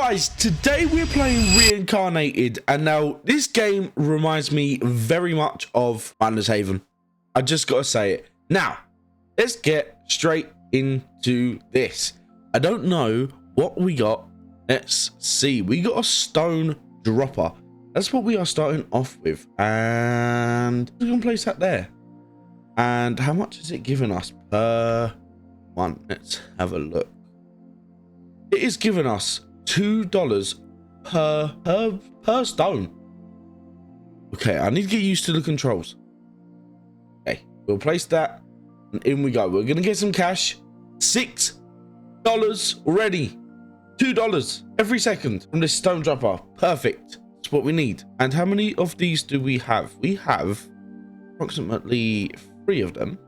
Guys, today we're playing Reincarnated, and now this game reminds me very much of Miners Haven. I just gotta say it. Now, let's get straight into this. I don't know what we got. Let's see. We got a stone dropper. That's what we are starting off with, and we're gonna place that there. And how much is it giving us per one? Let's have a look. It is giving us $2 per stone. Okay, I need to get used to the controls. Okay, we'll place that, and in we go. We're gonna get some cash. $6 already. $2 every second from this stone dropper. Perfect. That's what we need. And how many of these do we have? We have approximately 3 of them.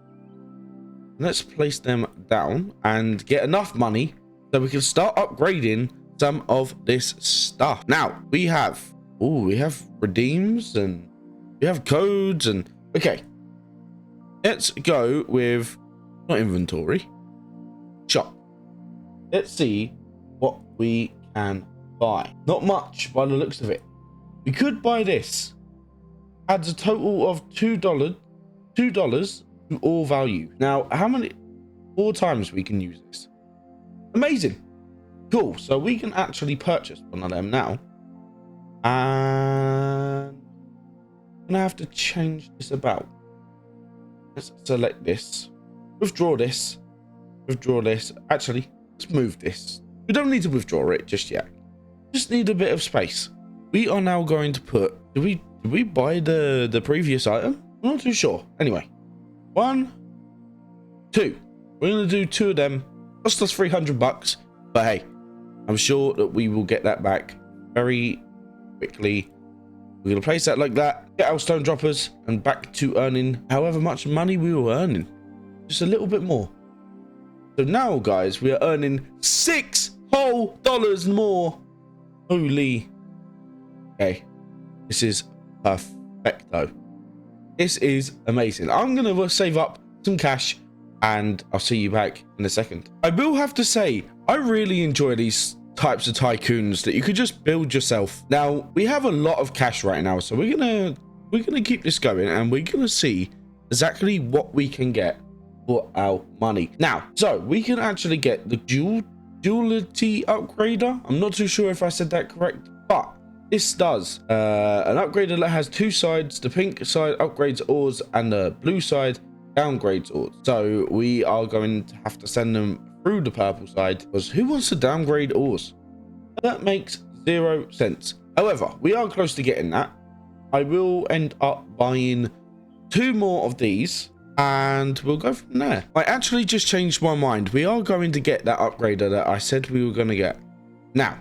Let's place them down and get enough money so we can start upgrading some of this stuff. Now we have redeems and we have codes, and okay, let's go with not inventory, shop. Let's see what we can buy. Not much by the looks of it. We could buy this. Adds a total of $2 to all value. Now how many 4 times we can use this? Amazing. Cool. So we can actually purchase one of them now. And I'm gonna have to change this about. Let's select this. Withdraw this. Withdraw this. Actually, let's move this. We don't need to withdraw it just yet. Just need a bit of space. We are now going to put. Did we buy the previous item? I'm not too sure. Anyway, 1, 2. We're gonna do 2 of them. Cost us $300, but hey, I'm sure that we will get that back very quickly. We're gonna place that like that, get our stone droppers, and back to earning however much money we were earning, just a little bit more. So now, guys, we are earning $6 whole more. Holy, okay, this is perfecto. This is amazing. I'm gonna save up some cash, and I'll see you back in a second. I will have to say, I really enjoy these types of tycoons that you could just build yourself. Now, we have a lot of cash right now, so we're gonna keep this going, and we're gonna see exactly what we can get for our money. Now, so we can actually get the duality upgrader. I'm not too sure if I said that correct, but this does an upgrader that has 2 sides. The pink side upgrades ores, and the blue side downgrades ores. So we are going to have to send them through the purple side, because who wants to downgrade ores? That makes 0 sense. However, we are close to getting that. I will end up buying 2 more of these, and we'll go from there. I actually just changed my mind. We are going to get that upgrader that I said we were going to get. Now,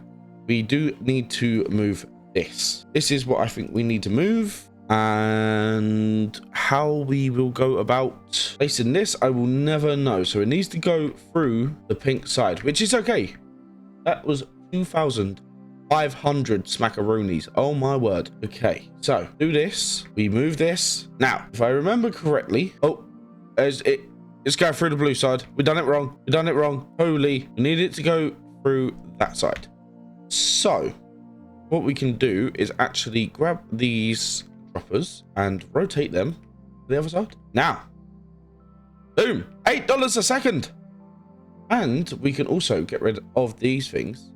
we do need to move this. This is what I think we need to move. And how we will go about placing this, I will never know. So it needs to go through the pink side, which is okay. That was 2,500 smackaroonies. Oh my word. Okay, so do this. We move this. Now, if I remember correctly, it's going through the blue side. We done it wrong. We done it wrong. Holy, we need it to go through that side. So what we can do is actually grab these droppers and rotate them to the other side. Now, boom, $8 a second. And we can also get rid of these things,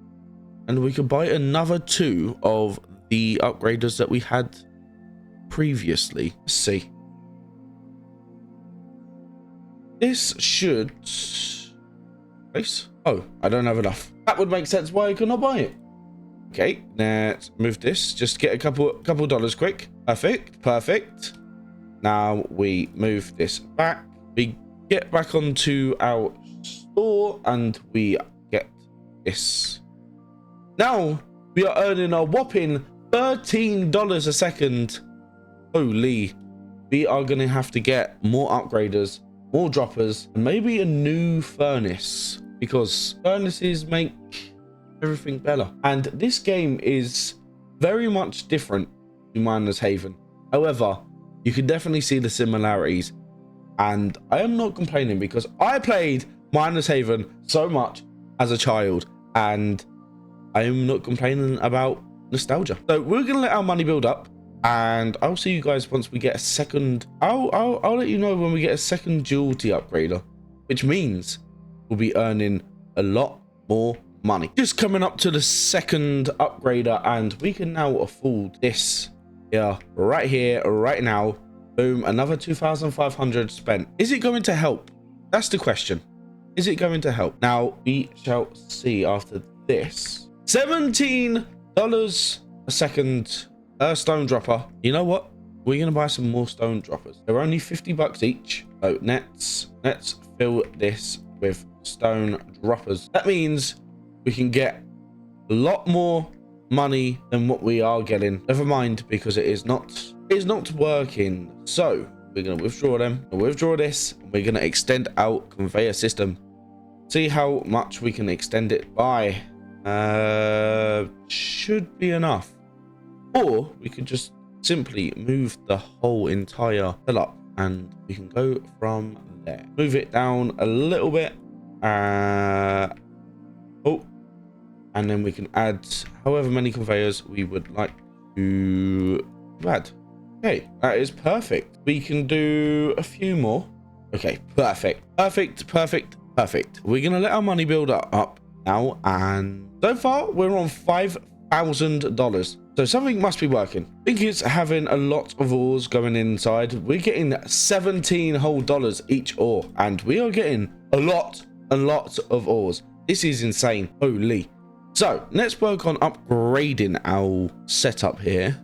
and we can buy another 2 of the upgraders that we had previously. Let's see. This should place. Oh, I don't have enough. That would make sense why I could not buy it. Okay, let's move this. Just get a couple dollars quick. Perfect. Now we move this back. We get back onto our store, and we get this. Now we are earning a whopping $13 a second. Holy, we are gonna have to get more upgraders, more droppers, and maybe a new furnace, because furnaces make everything better. And this game is very much different to Miners Haven. However, you can definitely see the similarities, and I am not complaining, because I played Miners Haven so much as a child, and I'm not complaining about nostalgia. So we're gonna let our money build up, and I'll see you guys once we get a second. I'll let you know when we get a second duality upgrader, which means we'll be earning a lot more money. Just coming up to the second upgrader, and we can now afford this here, right now. Boom, another 2,500 spent. Is it going to help? That's the question. Is it going to help? Now we shall see after this. $17 a second stone dropper. You know what? We're gonna buy some more stone droppers. They're only 50 bucks each. So let's fill this with stone droppers. That means we can get a lot more money than what we are getting. Never mind, because it is not working. So we're gonna withdraw them, and withdraw this, and we're gonna extend our conveyor system. See how much we can extend it by. Should be enough. Or we could just simply move the whole entire hill up, and we can go from there. Move it down a little bit. And then we can add however many conveyors we would like to add. Okay, that is perfect. We can do a few more. Okay, perfect. We're gonna let our money build up now, and so far we're on $5,000. So something must be working. I think it's having a lot of ores going inside. We're getting 17 whole dollars each ore, and we are getting a lot of ores. This is insane. Holy. So let's work on upgrading our setup here.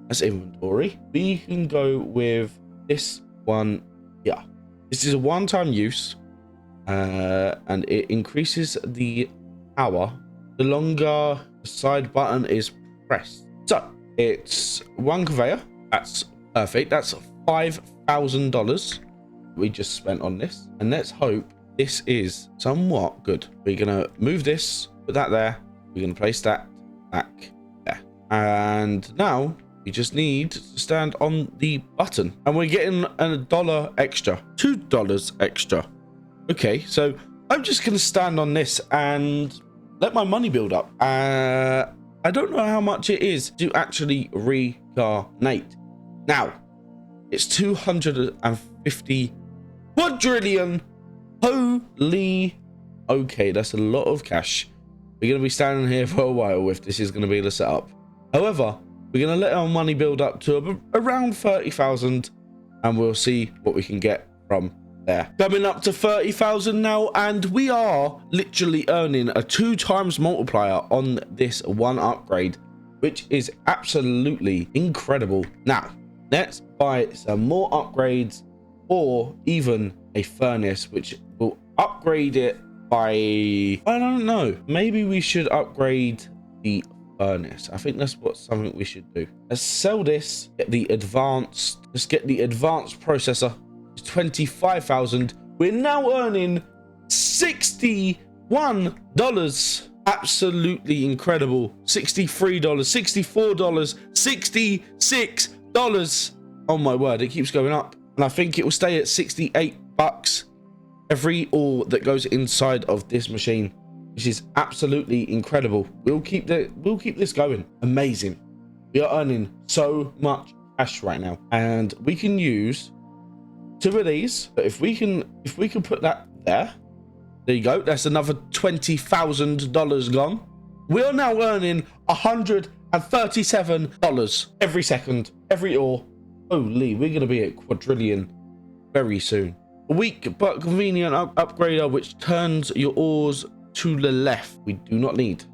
That's inventory. We can go with this one here. This is a one-time use, and it increases the power the longer the side button is pressed. So it's one conveyor. That's perfect. That's $5,000 we just spent on this, and let's hope this is somewhat good. We're gonna move this, put that there. We're gonna place that back there, and now we just need to stand on the button, and we're getting $1 extra, $2 extra. Okay, so I'm just gonna stand on this and let my money build up. I don't know how much it is to actually reincarnate. Now it's 250 quadrillion. Holy. Okay, that's a lot of cash. We're gonna be standing here for a while if this is gonna be the setup. However, we're gonna let our money build up to around 30,000, and we'll see what we can get from there. Coming up to 30,000 now, and we are literally earning a 2 times multiplier on this one upgrade, which is absolutely incredible. Now let's buy some more upgrades, or even a furnace, which will upgrade it by, I don't know, maybe we should upgrade the furnace. I think that's something we should do. Let's sell this, get the advanced, let's get the advanced processor. It's 25,000. We're now earning $61. Absolutely incredible. $63, $64, $66. Oh my word, it keeps going up, and I think it will stay at 68 bucks every ore that goes inside of this machine, which is absolutely incredible. We'll keep this going. Amazing. We are earning so much cash right now, and we can use 2 of these. But if we can put that there you go, that's another $20,000 gone. We are now earning $137 every second, every ore. Holy, we're gonna be at quadrillion very soon. A weak but convenient upgrader which turns your ores to the left. We don't need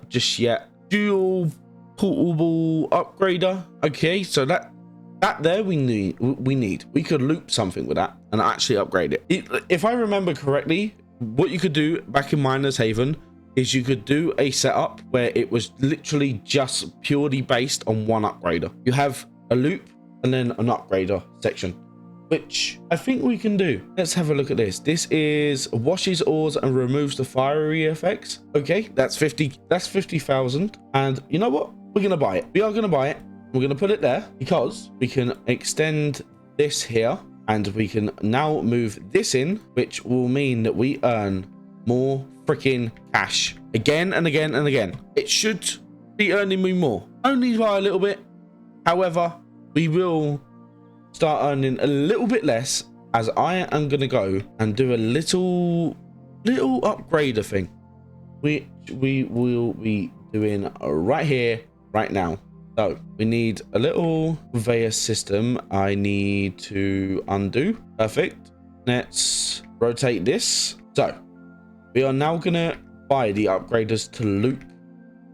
just yet. Dual portable upgrader. Okay, so that there we need. We could loop something with that and actually upgrade it. If I remember correctly, what you could do back in Miners Haven is you could do a setup where it was literally just purely based on one upgrader. You have a loop and then an upgrader section, which I think we can do. Let's have a look at this. This is washes ores and removes the fiery effects. Okay, that's 50,000. And you know what? We're gonna buy it. We are gonna buy it. We're gonna put it there because we can extend this here, and we can now move this in, which will mean that we earn more freaking cash again and again and again. It should be earning me more, only by a little bit. However, we will start earning a little bit less as I am going to go and do a little upgrader thing, which we will be doing right here, right now. So we need a little conveyor system. I need to undo. Perfect. Let's rotate this. So we are now going to buy the upgraders to loop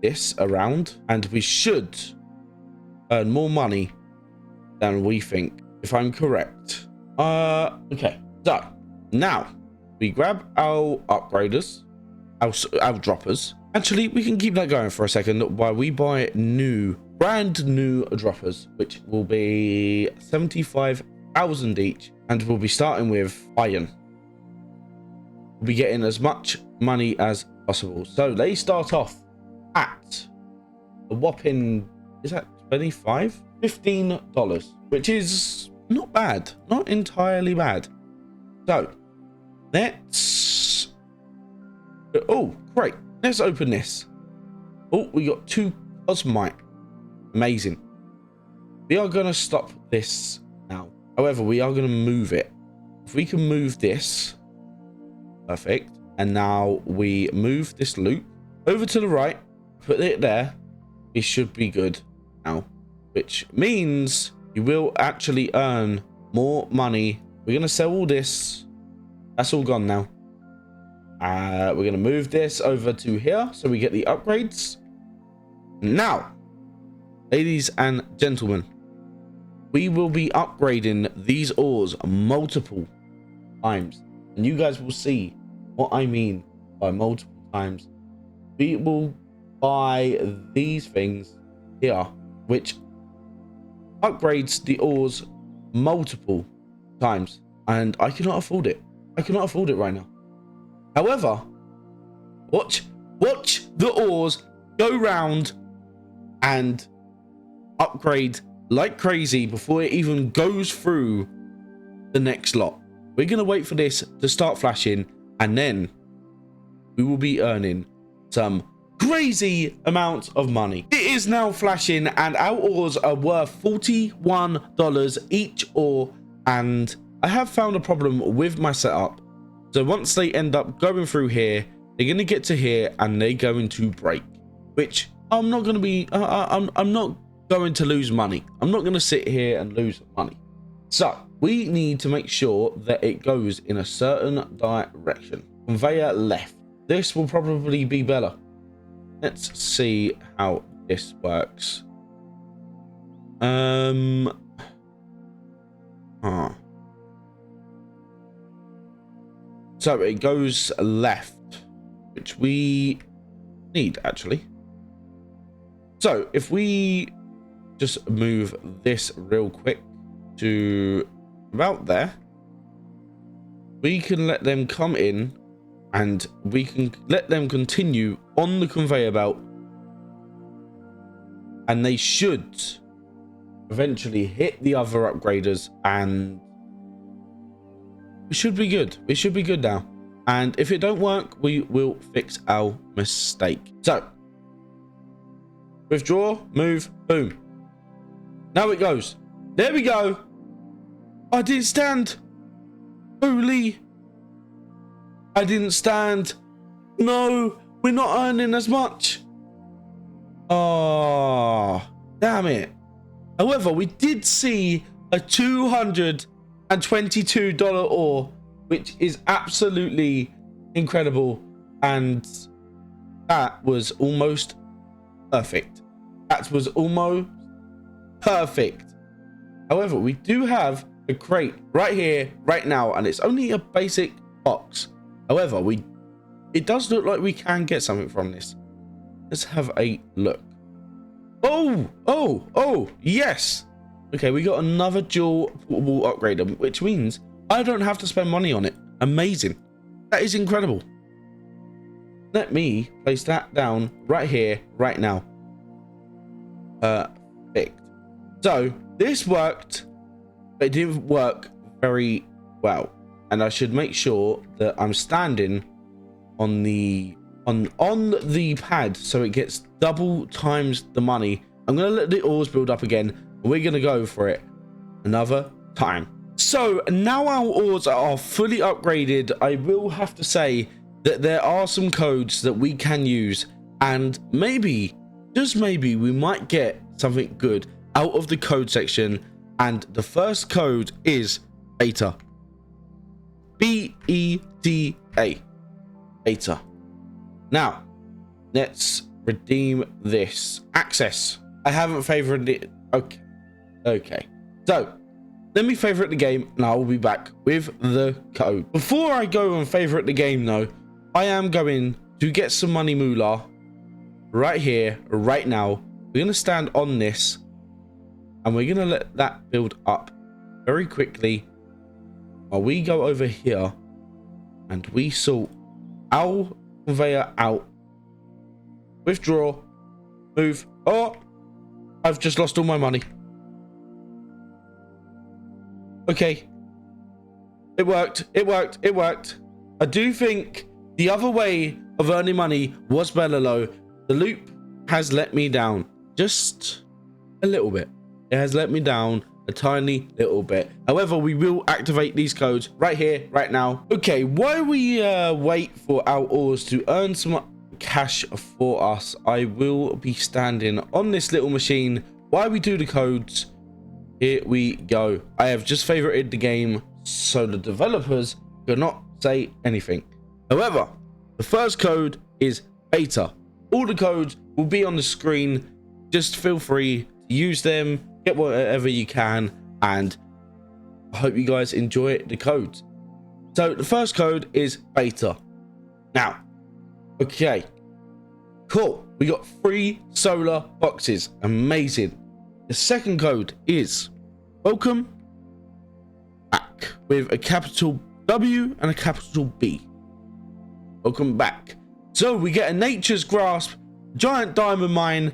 this around, and we should earn more money than we think, if I'm correct. Okay, so now we grab our upgraders, our droppers. Actually, we can keep that going for a second while we buy brand new droppers, which will be 75,000 each, and we'll be starting with iron. We'll be getting as much money as possible. So they start off at a whopping, is that $15, which is not bad, not entirely bad. So let's, oh great, let's open this. Oh, we got 2 cosmite. Amazing. We are going to stop this now. However, we are going to move it. If we can move this, perfect. And now we move this loop over to the right, put it there. We should be good now, which means you will actually earn more money. We're going to sell all this. That's all gone now. We're going to move this over to here so we get the upgrades. Now, ladies and gentlemen, we will be upgrading these ores multiple times, and you guys will see what I mean by multiple times. We will buy these things here, which upgrades the ores multiple times, and I cannot afford it. I cannot afford it right now. However, watch the ores go round and upgrade like crazy before it even goes through the next lot. We're going to wait for this to start flashing, and then we will be earning some crazy amount of money. It is now flashing, and our ores are worth $41 each ore, and I have found a problem with my setup. So once they end up going through here, they're going to get to here and they're going to break, which I'm not going to be, I'm not going to lose money. I'm not going to sit here and lose money. So we need to make sure that it goes in a certain direction. Conveyor left. This will probably be better. Let's see how this works. So it goes left, which we need actually. So if we just move this real quick to about there, we can let them come in and we can let them continue on the conveyor belt, and they should eventually hit the other upgraders, and we should be good. We should be good now. And if it don't work, we will fix our mistake. So withdraw, move, boom. Now it goes. There we go. I didn't stand. Holy. I didn't stand. No, we're not earning as much. Oh, damn it. However, we did see a $222 ore, which is absolutely incredible, and that was almost perfect. That was almost perfect. However, we do have a crate right here, right now, and it's only a basic box. However, it does look like we can get something from this. Let's have a look. Oh, yes. Okay, we got another dual portable upgrader, which means I don't have to spend money on it. Amazing. That is incredible. Let me place that down right here, right now. Perfect. So this worked, but it didn't work very well. And I should make sure that I'm standing on the pad, so it gets double times the money. I'm gonna let the ores build up again, and we're gonna go for it another time. So now our ores are fully upgraded. I will have to say that there are some codes that we can use, and maybe, just maybe, we might get something good out of the code section. And the first code is beta. B-E-T-A. Beta. Now, let's redeem this. Access. I haven't favored it. Okay. So, let me favorite the game, and I will be back with the code. Before I go and favorite the game, though, I am going to get some money moolah right here, right now. We're going to stand on this, and we're going to let that build up very quickly while we go over here and we sort our conveyor out. Withdraw. Move. Oh, I've just lost all my money. Okay. It worked. It worked. It worked. I do think the other way of earning money was better though. The loop has let me down just a little bit. It has let me down a tiny little bit. However, we will activate these codes right here, right now. Okay, while we wait for our ores to earn some cash for us, I will be standing on this little machine while we do the codes. Here we go. I have just favorited the game, so the developers cannot say anything. However, the first code is beta. All the codes will be on the screen. Just feel free to use them, get whatever you can, and I hope you guys enjoy the codes. So the first code is beta. Now, okay, cool. We got 3 solar boxes. Amazing. The second code is welcome back with a capital W and a capital B. Welcome back. So we get a nature's grasp, giant diamond mine,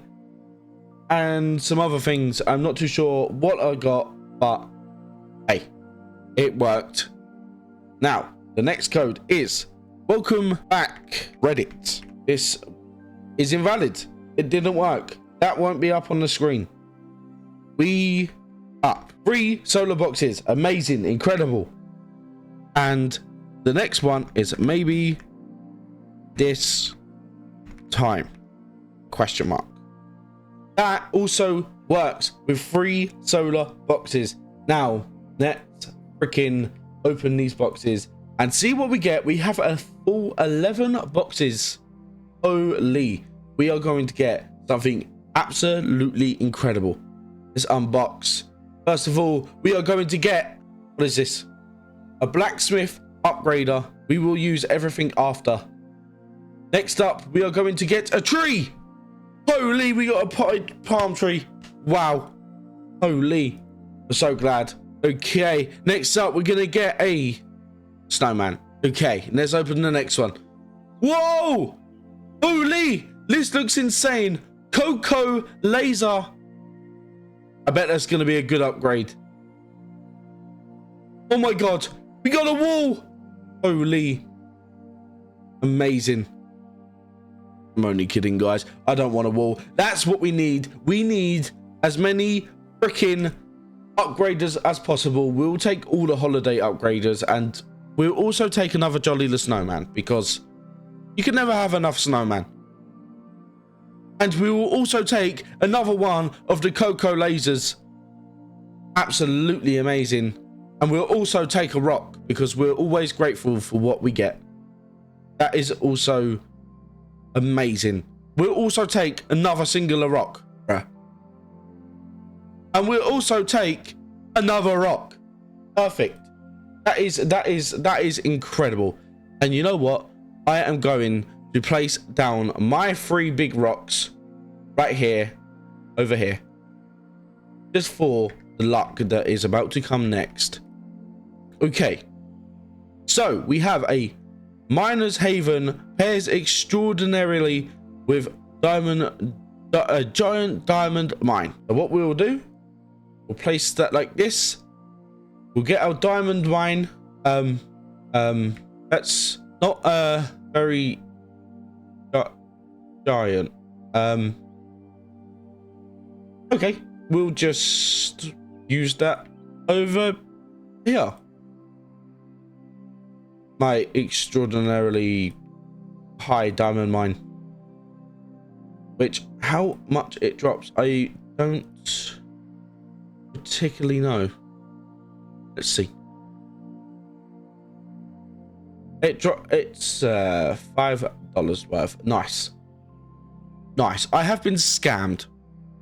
and some other things. I'm not too sure what I got, but hey, it worked. Now, the next code is welcome back Reddit. This is invalid. It didn't work. That won't be up on the screen. We up 3 solar boxes. Amazing, incredible. And the next one is maybe this time question mark. That also works with 3 solar boxes. Now let's freaking open these boxes and see what we get. We have a full 11 boxes. Holy, we are going to get something absolutely incredible. Let's unbox. First of all, we are going to get, what is this? A blacksmith upgrader. We will use everything after. Next up, we are going to get a tree. Holy, we got a potted palm tree. Wow. Holy, we're so glad. Okay, next up, we're going to get a snowman. Okay, let's open the next one. Whoa. Holy, this looks insane. Cocoa laser. I bet that's going to be a good upgrade. Oh my god, we got a wall. Holy, amazing. I'm only kidding, guys. I don't want a wall. That's what we need. We need as many freaking upgraders as possible. We'll take all the holiday upgraders, and we'll also take another Jolly the Snowman, because you can never have enough snowman. And we will also take another one of the Cocoa lasers. Absolutely amazing. And we'll also take a rock, because we're always grateful for what we get. That is also amazing. We'll also take another singular rock. And we'll also take another rock. Perfect. That is incredible. And you know what? I am going to place down my 3 big rocks right here, over here, just for the luck that is about to come next. Okay, so we have a miner's haven, pairs extraordinarily with a giant diamond mine. So what we will do, we'll place that like this. We'll get our diamond mine. That's not very giant. Okay, we'll just use that over here. My extraordinarily high diamond mine. Which, how much it drops, I don't particularly know. Let's see. It's $5 worth. Nice. Nice. I have been scammed.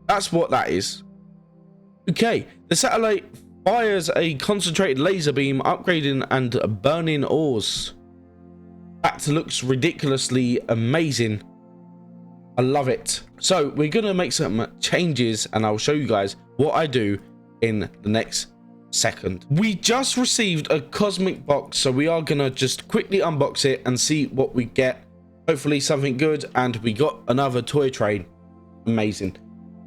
That's what that is. Okay. The satellite fires a concentrated laser beam, upgrading and burning ores. That looks ridiculously amazing. I love it. So we're going to make some changes and I'll show you guys what I do in the next second. We just received a cosmic box, so we are going to just quickly unbox it and see what we get. Hopefully something good, and we got another toy train. Amazing.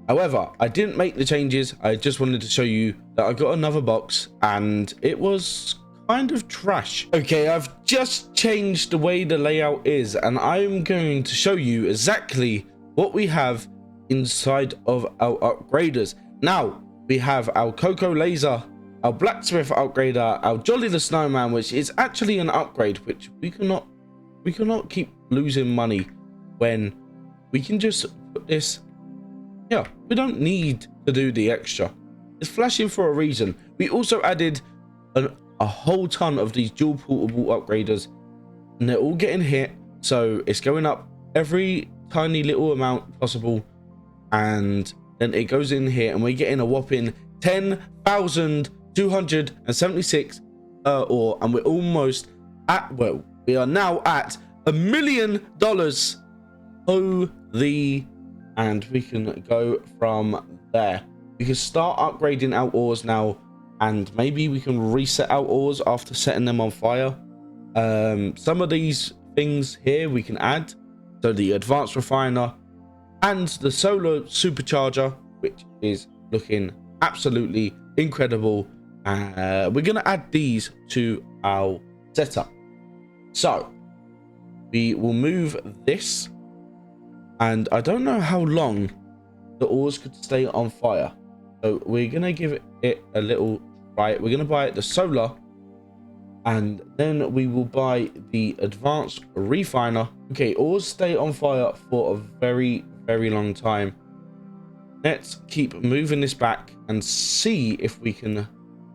However, I didn't make the changes. I just wanted to show you that I got another box and it was kind of trash. Okay, I've just changed the way the layout is and I'm going to show you exactly what we have inside of our upgraders. Now, we have our Cocoa Laser, our Blacksmith upgrader, our Jolly the Snowman, which is actually an upgrade, which we cannot keep losing money when we can just put this. Yeah, we don't need to do the extra. It's flashing for a reason. We also added a whole ton of these dual portable upgraders and they're all getting hit. So it's going up every tiny little amount possible. And then it goes in here and we're getting a whopping 10,276 ore. And we're almost at, well, we are now at $1 million. Holy. And we can go from there. We can start upgrading our ores now, and maybe we can reset our ores after setting them on fire. Some of these things here we can add, so the advanced refiner and the solar supercharger, which is looking absolutely incredible. We're going to add these to our setup. So we will move this. And I don't know how long the ores could stay on fire. So we're going to give it a little try. We're going to buy the solar. And then we will buy the advanced refiner. Okay, ores stay on fire for a very, very long time. Let's keep moving this back and see if we can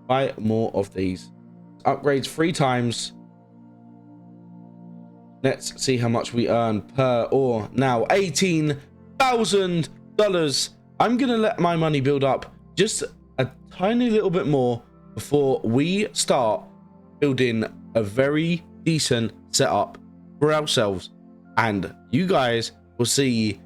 buy more of these. Upgrades 3 times. Let's see how much we earn per ore now. $18,000. I'm going to let my money build up just a tiny little bit more before we start building a very decent setup for ourselves. And you guys will see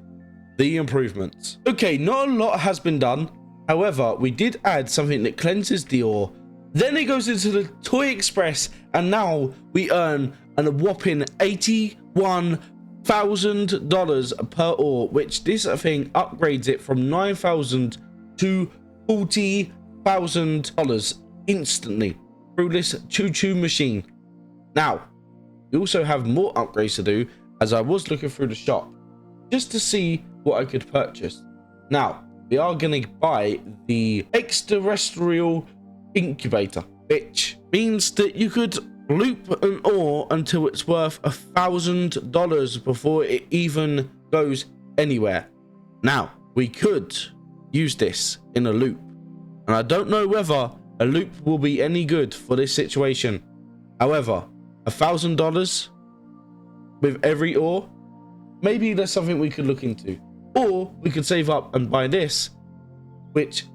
the improvements. Okay, not a lot has been done. However, we did add something that cleanses the ore. Then it goes into the Toy Express. And now we earn a whopping $81,000 per ore, which this thing upgrades it from $9,000 to $40,000 instantly through this choo-choo machine. Now, we also have more upgrades to do, as I was looking through the shop just to see what I could purchase. Now, we are going to buy the extraterrestrial incubator, which means that you could loop an ore until it's worth $1,000 before it even goes anywhere. Now, we could use this in a loop, and I don't know whether a loop will be any good for this situation. However, $1,000 with every ore, maybe that's something we could look into. Or we could save up and buy this, which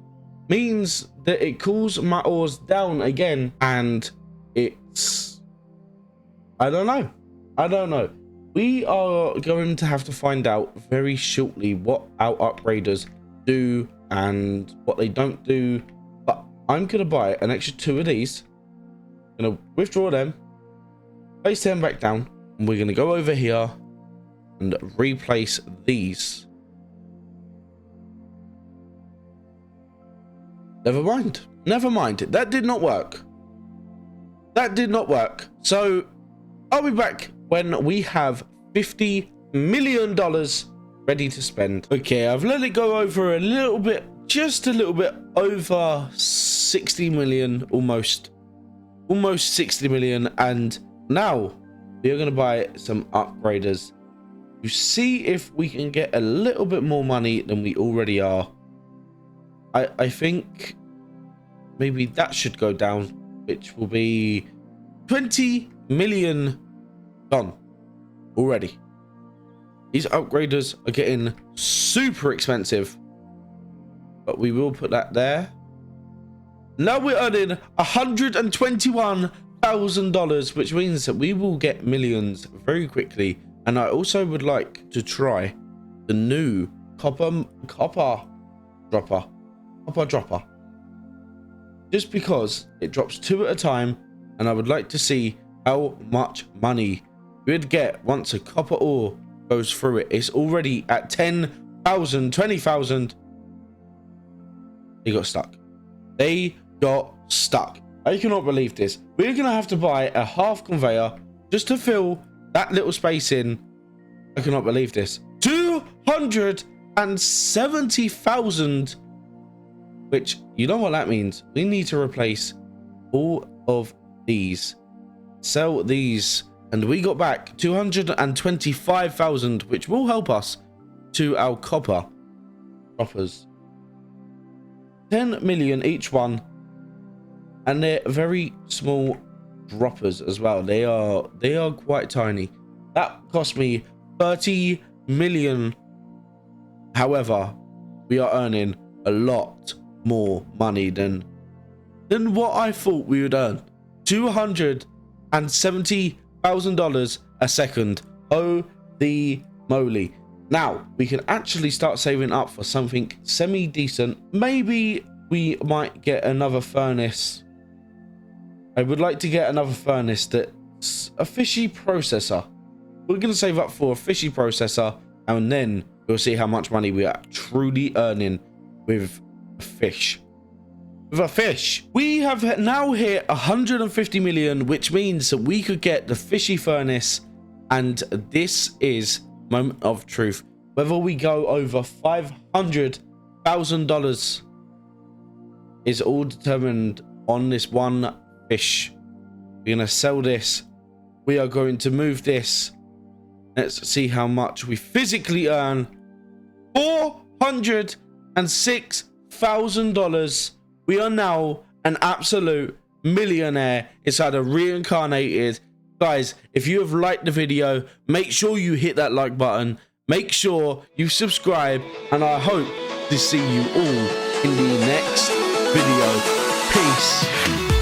means that it cools my ores down again, and it's, I don't know. We are going to have to find out very shortly what our upgraders do and what they don't do. But I'm gonna buy an extra 2 of these, gonna withdraw them, place them back down, and we're gonna go over here and replace these. Never mind, that did not work. So I'll be back when we have $50 million ready to spend. Okay, I've let it go over a little bit, just a little bit over 60 million, almost 60 million. And now we are going to buy some upgraders to see if we can get a little bit more money than we already are. I think maybe that should go down, which will be 20 million done already. These upgraders are getting super expensive, but we will put that there. Now we're earning $121,000, which means that we will get millions very quickly. And I also would like to try the new copper dropper, just because it drops 2 at a time, and I would like to see how much money we'd get once a copper ore goes through it. It's already at 10,000, 20,000. They got stuck. I cannot believe this. We're gonna have to buy a half conveyor just to fill that little space in. I cannot believe this. 270,000, which, you know what that means? We need to replace all of these, sell these, and we got back 225,000, which will help us to our copper droppers. 10 million each one, and they're very small droppers as well. They are quite tiny. That cost me 30 million. However, we are earning a lot more money than what I thought we would earn. $270,000 a second. Holy moly. Now we can actually start saving up for something semi-decent. Maybe we might get another furnace. I would like to get another furnace that's a fishy processor. We're going to save up for a fishy processor, and then we'll see how much money we are truly earning with a fish. With a fish. We have now hit 150 million, which means that we could get the fishy furnace, and this is moment of truth. Whether we go over $500,000 is all determined on this one fish. We're going to sell this. We are going to move this. Let's see how much we physically earn. $406,000. We are now an absolute millionaire inside of Reincarnated. Guys, if you have liked the video, make sure you hit that like button. Make sure you subscribe, and I hope to see you all in the next video. Peace.